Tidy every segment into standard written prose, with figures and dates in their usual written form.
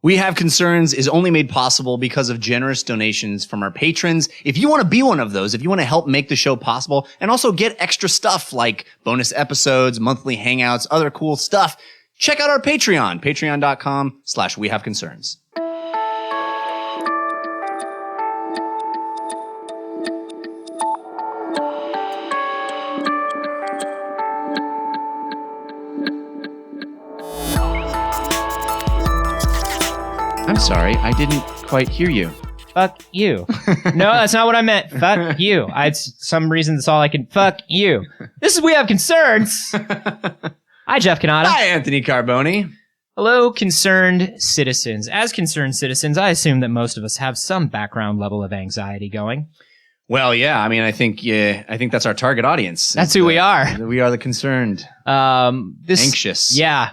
We Have Concerns is only made possible because of generous donations from our patrons. If you want to be one of those, if you want to help make the show possible and also get extra stuff like bonus episodes, monthly hangouts, other cool stuff, check out our Patreon, patreon.com/wehaveconcerns. I'm sorry, I didn't quite hear you. Fuck you. No, that's not what I meant. Fuck you. Some reason that's all I can. Fuck you. This is We Have Concerns. Hi, Jeff Canada. Hi, Anthony Carboni. Hello, concerned citizens. As concerned citizens, I assume that most of us have some background level of anxiety going. Well, yeah. I mean, I think that's our target audience. That's who we are. We are the concerned, anxious. Yeah.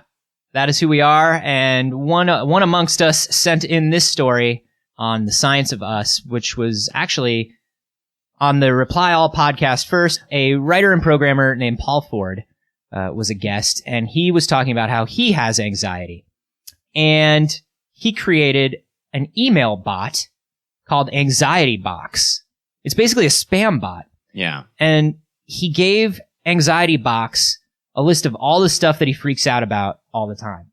That is who we are, and one amongst us sent in this story on the Science of Us, which was actually on the Reply All podcast first. A writer and programmer named Paul Ford was a guest, and he was talking about how he has anxiety. And he created an email bot called Anxiety Box. It's basically a spam bot. Yeah. And he gave Anxiety Box a list of all the stuff that he freaks out about all the time.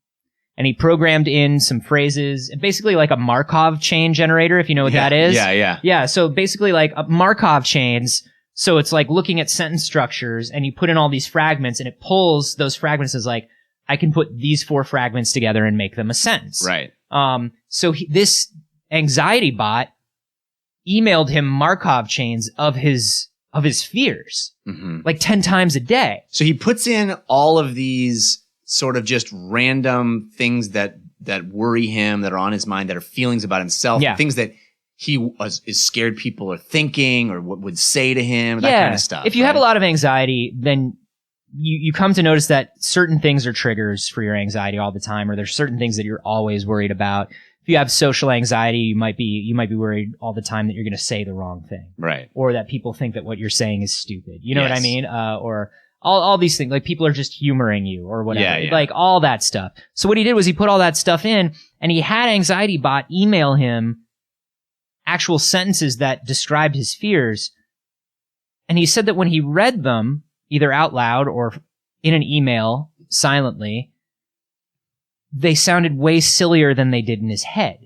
And he programmed in some phrases, and basically like a Markov chain generator, if you know what that is. Yeah. Yeah, so basically like Markov chains. So it's like looking at sentence structures, and you put in all these fragments, and it pulls those fragments as like, I can put these 4 fragments together and make them a sentence. Right. So this anxiety bot emailed him Markov chains of his fears, like 10 times a day. So he puts in all of these sort of just random things that worry him, that are on his mind, that are feelings about himself, things that he is scared people are thinking or what would say to him, that kind of stuff. If you have a lot of anxiety, then you come to notice that certain things are triggers for your anxiety all the time, or there's certain things that you're always worried about. If you have social anxiety, you might be worried all the time that you're going to say the wrong thing. Right. Or that people think that what you're saying is stupid. You know what I mean? Or all these things, like people are just humoring you or whatever. Yeah. Like all that stuff. So what he did was he put all that stuff in, and he had Anxiety Bot email him actual sentences that described his fears. And he said that when he read them, either out loud or in an email silently, they sounded way sillier than they did in his head.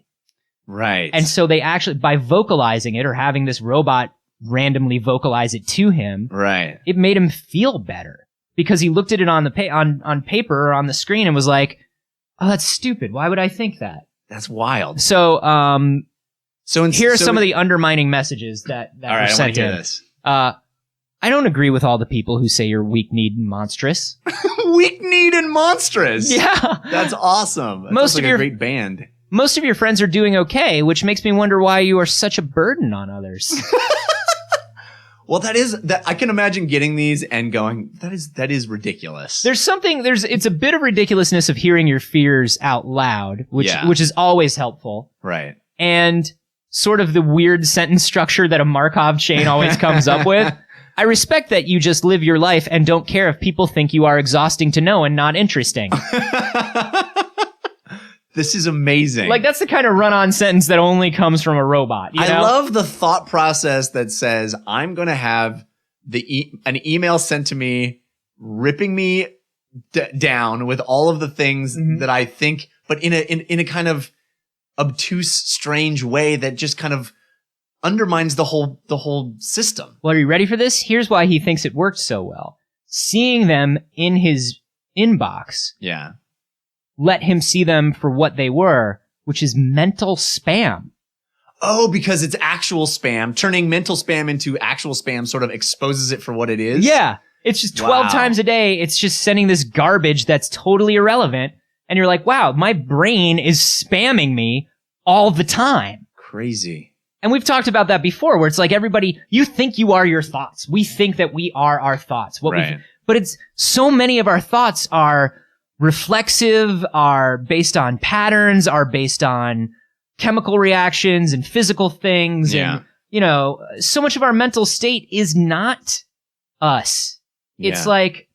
Right. And so they actually, by vocalizing it or having this robot randomly vocalize it to him, right, it made him feel better because he looked at it on the on paper or on the screen and was like, "Oh, that's stupid. Why would I think that?" That's wild. So, here are some of the undermining messages that were sent in. This. I don't agree with all the people who say you're weak-kneed and monstrous. Weak-kneed and monstrous. Yeah. That's awesome. That sounds like a great band. Most of your friends are doing okay, which makes me wonder why you are such a burden on others. Well, that I can imagine getting these and going, that is ridiculous. It's a bit of ridiculousness of hearing your fears out loud, which is always helpful. Right. And sort of the weird sentence structure that a Markov chain always comes up with. I respect that you just live your life and don't care if people think you are exhausting to know and not interesting. This is amazing. Like, that's the kind of run-on sentence that only comes from a robot. You know? I love the thought process that says, I'm going to have an email sent to me, ripping me down with all of the things that I think, but in a kind of obtuse, strange way that just kind of undermines the whole system. Well, are you ready for this? Here's why he thinks it worked so well. Seeing them in his inbox let him see them for what they were, which is mental spam. Oh, because it's actual spam. Turning mental spam into actual spam sort of exposes it for what it is? Yeah. It's just 12 times a day. It's just sending this garbage that's totally irrelevant. And you're like, wow, my brain is spamming me all the time. Crazy. And we've talked about that before, where it's like everybody, you think you are your thoughts. We think that we are our thoughts. But it's so many of our thoughts are reflexive, are based on patterns, are based on chemical reactions and physical things. Yeah. And, you know, so much of our mental state is not us. It's like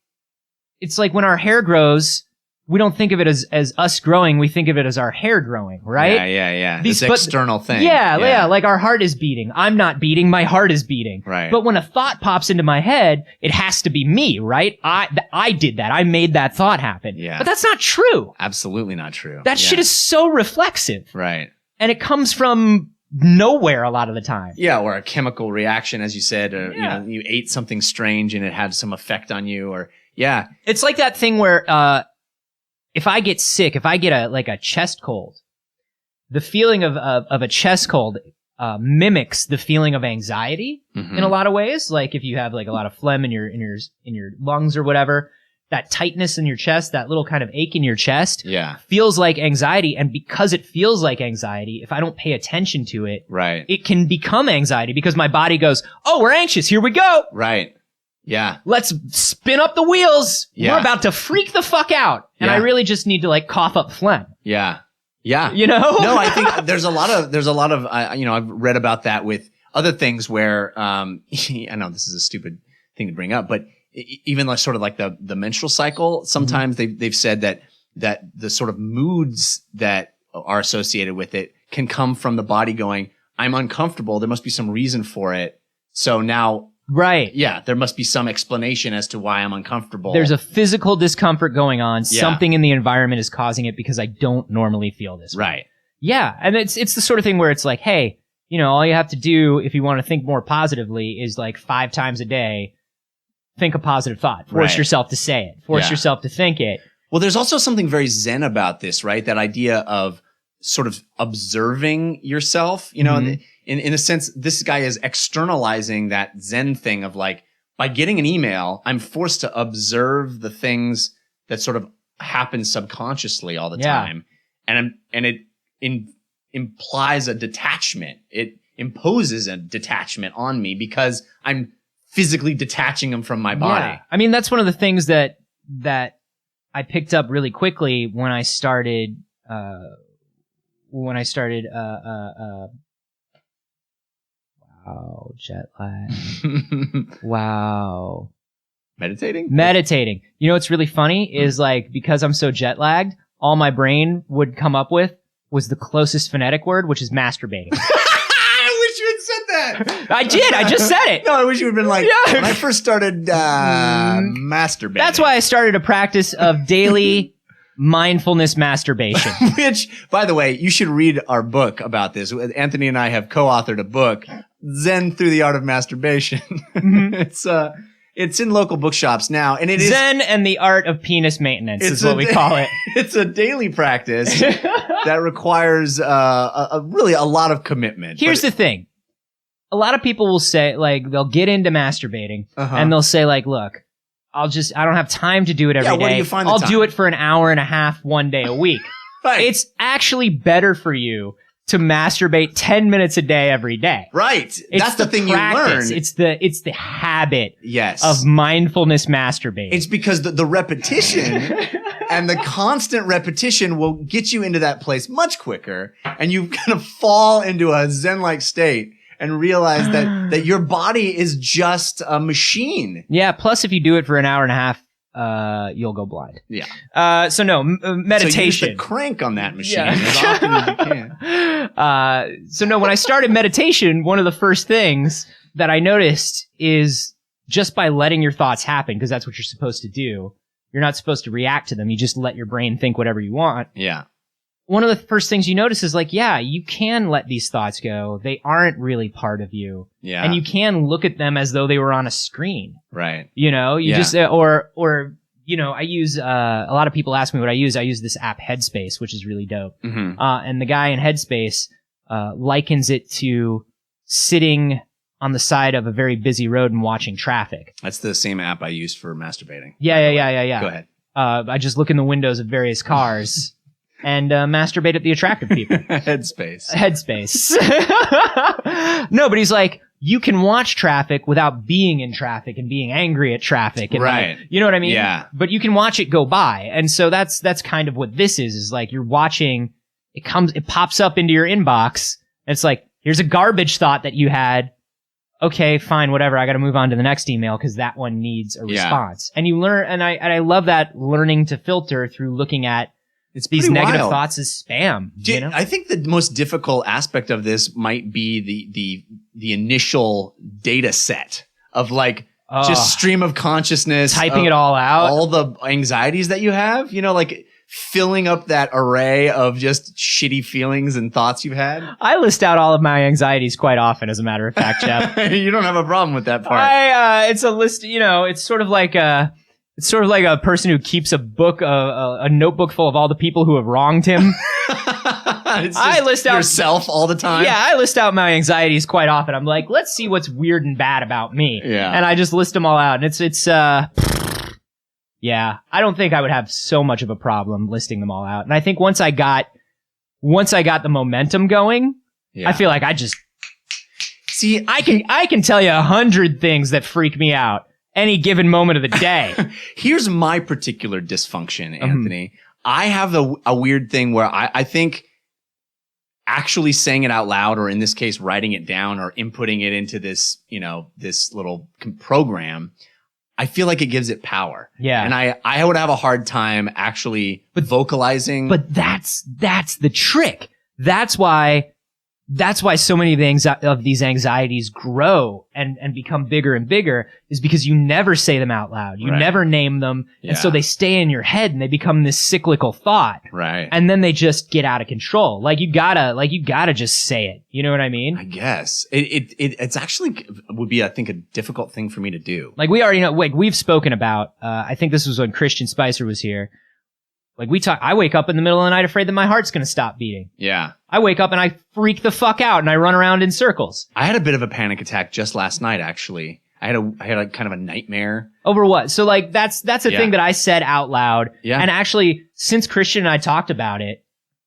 when our hair grows, we don't think of it as us growing. We think of it as our hair growing, right? Yeah. This external thing. Yeah. Like our heart is beating. I'm not beating. My heart is beating. Right. But when a thought pops into my head, it has to be me, right? I did that. I made that thought happen. Yeah. But that's not true. Absolutely not true. That shit is so reflexive. Right. And it comes from nowhere a lot of the time. Yeah, or a chemical reaction, as you said. You ate something strange and it had some effect on you. Or it's like that thing where if I get sick, if I get a chest cold, the feeling of a chest cold mimics the feeling of anxiety in a lot of ways. Like if you have like a lot of phlegm in your lungs or whatever, that tightness in your chest, that little kind of ache in your chest, feels like anxiety. And because it feels like anxiety, if I don't pay attention to it, it can become anxiety because my body goes, "Oh, we're anxious. Here we go." Right. Yeah. Let's spin up the wheels. Yeah. We're about to freak the fuck out. And I really just need to like cough up phlegm. Yeah. Yeah. You know? No, I think there's a lot of, I've read about that with other things where, I know this is a stupid thing to bring up, but even like sort of like the menstrual cycle, sometimes they've said that the sort of moods that are associated with it can come from the body going, "I'm uncomfortable. There must be some reason for it. So now," right. Yeah, there must be some explanation as to why I'm uncomfortable. There's a physical discomfort going on. Yeah. Something in the environment is causing it because I don't normally feel this way. Right. Yeah, and it's the sort of thing where it's like, hey, all you have to do if you want to think more positively is like 5 times a day, think a positive thought. Force yourself to say it. Force yourself to think it. Well, there's also something very Zen about this, right? That idea of sort of observing yourself, in a sense, this guy is externalizing that Zen thing of like, by getting an email, I'm forced to observe the things that sort of happen subconsciously all the time. And it implies a detachment. It imposes a detachment on me because I'm physically detaching them from my body. Yeah. I mean, that's one of the things that I picked up really quickly when I started, wow, jet lag. Wow. Meditating. You know what's really funny is like, because I'm so jet lagged, all my brain would come up with was the closest phonetic word, which is masturbating. I wish you had said that. I did. I just said it. No, I wish you had been like, when I first started masturbating. That's why I started a practice of daily mindfulness masturbation. Which, by the way, you should read our book about this. Anthony and I have co-authored a book, Zen Through the Art of Masturbation. It's in local bookshops now, and it is Zen and the Art of Penis Maintenance is what we call it. It's a daily practice that requires really a lot of commitment. Here's the thing. A lot of people will say, like, they'll get into masturbating, and they'll say, like, look, I don't have time to do it every day. Where do you find the I'll time? do it for an hour and a half one day a week. Right. It's actually better for you to masturbate 10 minutes a day every day. Right. That's the thing practice. you learn. It's the habit yes. of mindfulness masturbating. It's because the repetition and the constant repetition will get you into that place much quicker, and you kind of fall into a Zen-like state and realize that your body is just a machine. Yeah, plus if you do it for an hour and a half, you'll go blind. Yeah. So no, meditation. So you use the crank on that machine as often as you can. So no, when I started meditation, one of the first things that I noticed is just by letting your thoughts happen, because that's what you're supposed to do. You're not supposed to react to them. You just let your brain think whatever you want. Yeah. One of the first things you notice is like, yeah, you can let these thoughts go. They aren't really part of you. Yeah. And you can look at them as though they were on a screen. Right. Just, or, I use, a lot of people ask me what I use. I use this app Headspace, which is really dope. Mm-hmm. And the guy in Headspace, likens it to sitting on the side of a very busy road and watching traffic. That's the same app I use for masturbating. Yeah. Go ahead. I just look in the windows of various cars and masturbate at the attractive people. Headspace. No, but he's like, you can watch traffic without being in traffic and being angry at traffic. And right. Like, you know what I mean? Yeah. But you can watch it go by. And so that's kind of what this is like you're watching, it pops up into your inbox. And it's like, here's a garbage thought that you had okay, fine, whatever. I got to move on to the next email because that one needs a response. And you learn, and I love that learning to filter through looking at these negative thoughts as spam. You know? I think the most difficult aspect of this might be the initial data set of like just stream of consciousness, typing it all out, all the anxieties that you have, like filling up that array of just shitty feelings and thoughts you've had. I list out all of my anxieties quite often, as a matter of fact, Jeff. You don't have a problem with that part. It's a list, it's sort of like a person who keeps a book, a notebook full of all the people who have wronged him. I list out yourself all the time. Yeah, I list out my anxieties quite often. I'm like, let's see what's weird and bad about me. Yeah. And I just list them all out. And it's yeah, I don't think I would have so much of a problem listing them all out. And I think once I got the momentum going, I feel like I just see, I can tell you 100 things that freak me out any given moment of the day. Here's my particular dysfunction, Anthony. I have a weird thing where I think actually saying it out loud, or in this case, writing it down or inputting it into this, this little program, I feel like it gives it power. Yeah. And I would have a hard time actually vocalizing. But that's the trick. That's why so many of these anxieties grow and become bigger and bigger, is because you never say them out loud. You never name them. Yeah. And so they stay in your head and they become this cyclical thought. Right. And then they just get out of control. Like you gotta just say it. You know what I mean? I guess. It's actually would be, I think, a difficult thing for me to do. Like we already know, we've spoken about, I think this was when Christian Spicer was here. Like I wake up in the middle of the night afraid that my heart's going to stop beating. Yeah. I wake up and I freak the fuck out and I run around in circles. I had a bit of a panic attack just last night, actually. I had a kind of a nightmare. Over what? So like that's a thing that I said out loud. Yeah. And actually, since Christian and I talked about it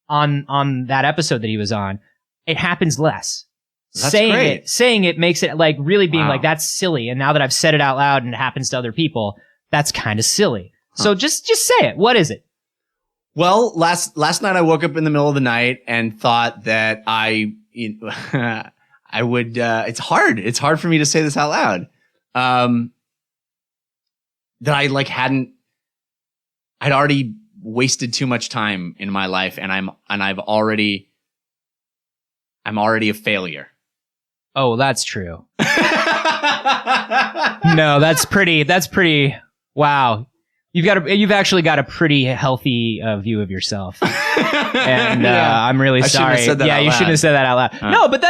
on that episode that he was on, it happens less. That's great. Saying it makes it like really being like, that's silly. And now that I've said it out loud and it happens to other people, that's kind of silly. Huh. So just say it. What is it? Well, last night I woke up in the middle of the night and thought that I would, it's hard for me to say this out loud. That I'd already wasted too much time in my life and I'm already a failure. Oh, that's true. No, that's pretty, wow. You've actually got a pretty healthy view of yourself, and I'm really sorry. You shouldn't have said that out loud. No, but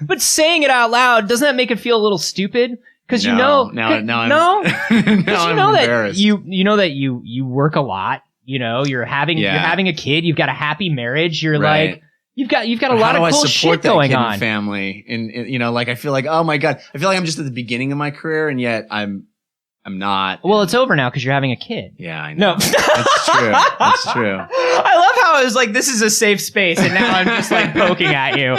but saying it out loud, doesn't that make it feel a little stupid? Because I'm that you know that you work a lot. You're having a kid. You've got a happy marriage. You're like. You've got a lot of cool shit going on. Family, and I feel like, oh my God, I feel like I'm just at the beginning of my career, and yet I'm not. Well, it's over now because you're having a kid. Yeah, I know. No. That's true. That's true. I love how it was like, this is a safe space, and now I'm just like poking at you.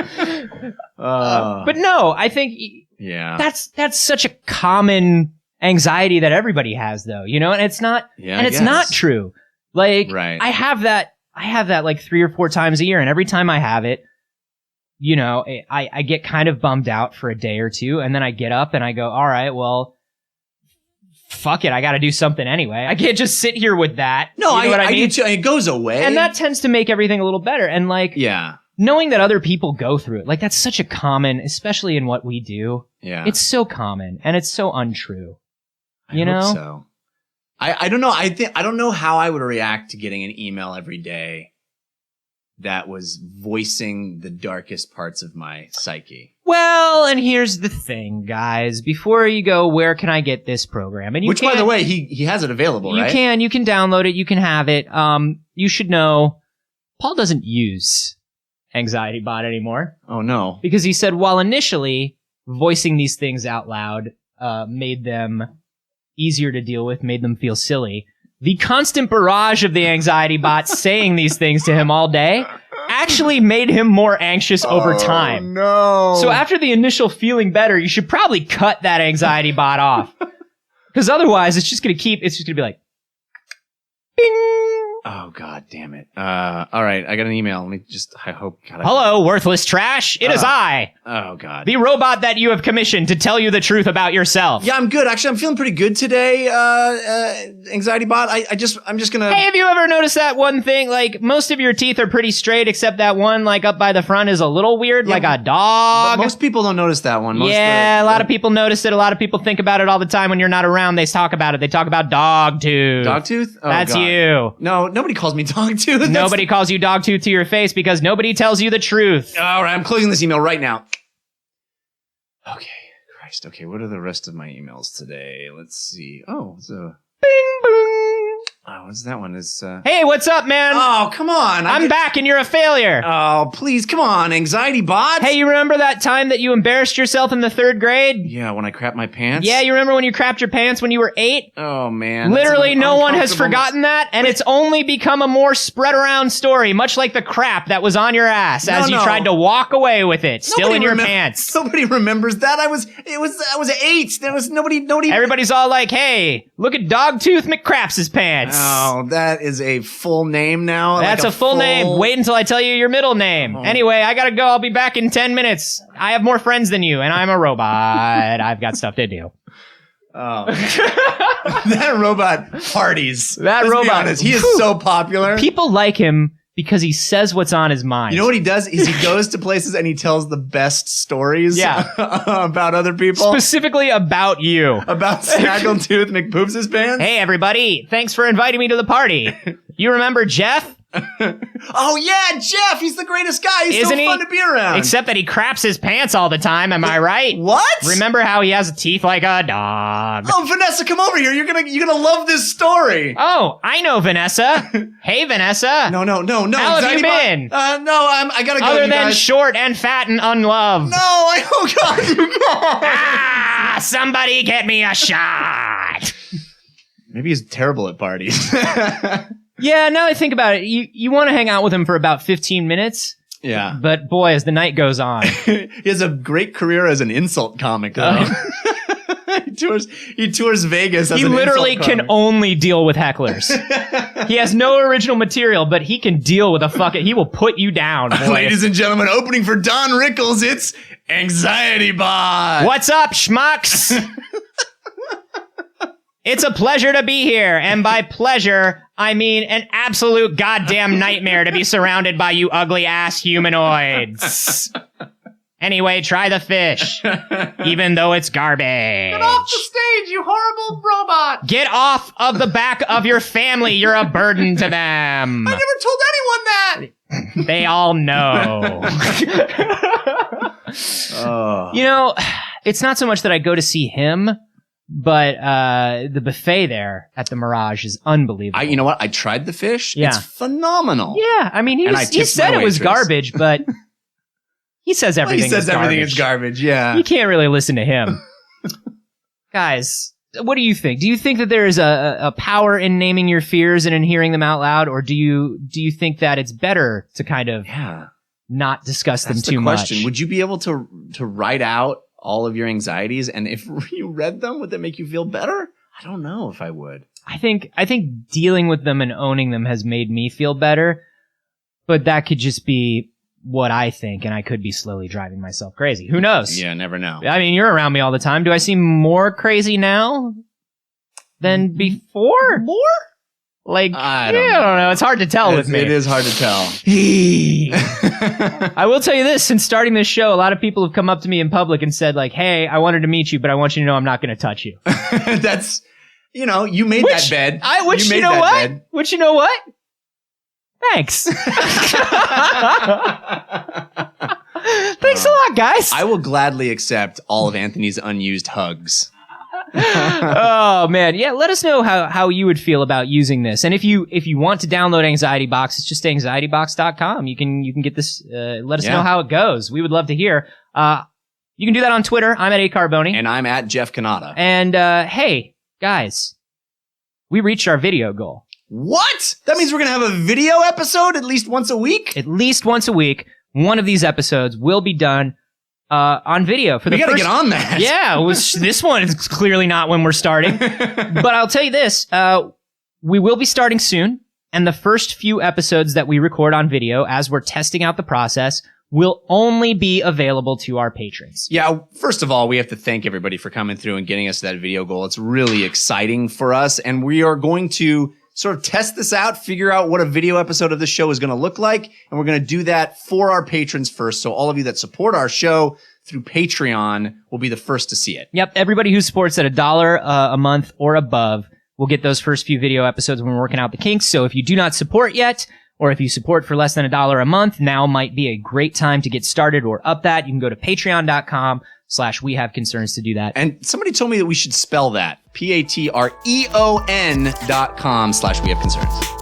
But no, I think that's such a common anxiety that everybody has, though. And it's not, and it's not true. Like, I have that like 3 or 4 times a year, and every time I have it, I get kind of bummed out for a day or two, and then I get up and I go, all right, well, fuck it, I got to do something anyway. I can't just sit here with that. No, you know what I mean? It goes away. And that tends to make everything a little better. And like, knowing that other people go through it, like that's such a common, especially in what we do. Yeah. It's so common and it's so untrue. I hope so. I don't know. I don't know how I would react to getting an email every day that was voicing the darkest parts of my psyche. Well, and here's the thing, guys. Before you go, where can I get this program? And which, by the way, he has it available, right? You can download it. You can have it. You should know, Paul doesn't use Anxiety Bot anymore. Oh, no. Because he said, while initially voicing these things out loud made them easier to deal with, made them feel silly, the constant barrage of the Anxiety Bot saying these things to him all day actually made him more anxious over time. No. So after the initial feeling better, you should probably cut that Anxiety Bot off. Because otherwise, it's just going to be like, bing, Oh, God damn it. All right, I got an email. Let me just, I hope. God, Hello, worthless trash. It is I. Oh, God. The robot that you have commissioned to tell you the truth about yourself. Yeah, I'm good. Actually, I'm feeling pretty good today, Anxiety Bot. I'm just gonna... Hey, have you ever noticed that one thing? Like, most of your teeth are pretty straight, except that one, like, up by the front is a little weird, like a dog. But most people don't notice that one. A lot of people notice it. A lot of people think about it all the time when you're not around. They talk about it. They talk about dog tooth. Dog tooth? Oh, That's God. You. No, nobody calls me dog tooth. Nobody calls you dog tooth to your face because nobody tells you the truth. All right, I'm closing this email right now. Okay, Christ. Okay, what are the rest of my emails today? Let's see. Oh, it's a... Bing, boom. Oh, what's that one? It's, Hey, what's up, man? Oh, come on. I'm back and you're a failure. Oh, please, come on, Anxiety Bot. Hey, you remember that time that you embarrassed yourself in the 3rd grade? Yeah, when I crapped my pants? Yeah, you remember when you crapped your pants when you were 8? Oh, man. Literally no one has forgotten that, and it's only become a more spread around story, much like the crap that was on your ass as you tried to walk away with it, still in your pants. Nobody remembers that. I was 8. There was nobody. Everybody's all like, hey, look at Dogtooth McCraps' pants. Oh, that is a full name now. That's like a full name. Wait until I tell you your middle name. Oh. Anyway, I gotta go. I'll be back in 10 minutes. I have more friends than you, and I'm a robot. I've got stuff to do. Oh. That robot parties. That Let's robot. Be honest, he is so popular. People like him because he says what's on his mind. You know what he does is he goes to places and he tells the best stories about other people. Specifically about you. About Snaggletooth McPoops' pants? Hey, everybody. Thanks for inviting me to the party. You remember Jeff? Oh, yeah, Jeff. He's the greatest guy. He's Isn't so fun to be around. Except that he craps his pants all the time. Am I right? What? Remember how he has teeth like a dog? Oh, Vanessa, come over here. You're gonna love this story. Oh, I know Vanessa. Hey, Vanessa. No. How have you been? I gotta go. Other you than guys. short and fat and unloved. Oh God, you guys. Ah, somebody get me a shot. Maybe he's terrible at parties. Yeah, now I think about it, you want to hang out with him for about 15 minutes. Yeah. But boy, as the night goes on. He has a great career as an insult comic, though. He tours Vegas as he an literally insult can comic. only deal with hecklers. He has no original material, but he can deal with he will put you down. Boy. Ladies and gentlemen, opening for Don Rickles, it's Anxiety Bot. What's up, schmucks? It's a pleasure to be here, and by pleasure, I mean an absolute goddamn nightmare to be surrounded by you ugly-ass humanoids. Anyway, try the fish, even though it's garbage. Get off the stage, you horrible robot. Get off of the back of your family. You're a burden to them. I never told anyone that. They all know. You know, it's not so much that I go to see him, but the buffet there at the Mirage is unbelievable. You know what? I tried the fish. Yeah. It's phenomenal. Yeah, I mean, he said it was garbage, but he says everything. He says everything is garbage. Yeah. You can't really listen to him. Guys, what do you think? Do you think that there is a power in naming your fears and in hearing them out loud, or do you think that it's better to kind of not discuss them too much? Would you be able to write out all of your anxieties, and if you read them, would that make you feel better? I don't know if I would. I think dealing with them and owning them has made me feel better, but that could just be what I think, and I could be slowly driving myself crazy. Who knows? Yeah, never know. I mean, you're around me all the time. Do I seem more crazy now than before? More? Like, I don't know. It's hard to tell with me. It is hard to tell. I will tell you this, since starting this show, a lot of people have come up to me in public and said, like, hey, I wanted to meet you, but I want you to know I'm not going to touch you. That's, you made that bed. You know what? Which, you know what? Thanks. Thanks a lot, guys. I will gladly accept all of Anthony's unused hugs. Oh man, yeah. Let us know how you would feel about using this, and if you want to download Anxiety Box, it's just anxietybox.com. You can get this. Let us know how it goes. We would love to hear. You can do that on Twitter. I'm at @Carboni, and I'm at Jeff Canada. And hey, guys, we reached our video goal. What? That means we're gonna have a video episode at least once a week. At least once a week, one of these episodes will be done on video for the first. We gotta get on that. Yeah, this one is clearly not when we're starting. But I'll tell you this, we will be starting soon. And the first few episodes that we record on video, as we're testing out the process, will only be available to our patrons. Yeah, first of all, we have to thank everybody for coming through and getting us to that video goal. It's really exciting for us, and we are going to sort of test this out, figure out what a video episode of the show is going to look like, and we're going to do that for our patrons first. So all of you that support our show through Patreon will be the first to see it. Yep, everybody who supports at $1 a month or above will get those first few video episodes when we're working out the kinks. So if you do not support yet, or if you support for less than $1 a month, now might be a great time to get started or up that. You can go to patreon.com/wehaveconcerns to do that. And somebody told me that we should spell that. Patreon.com/wehaveconcerns.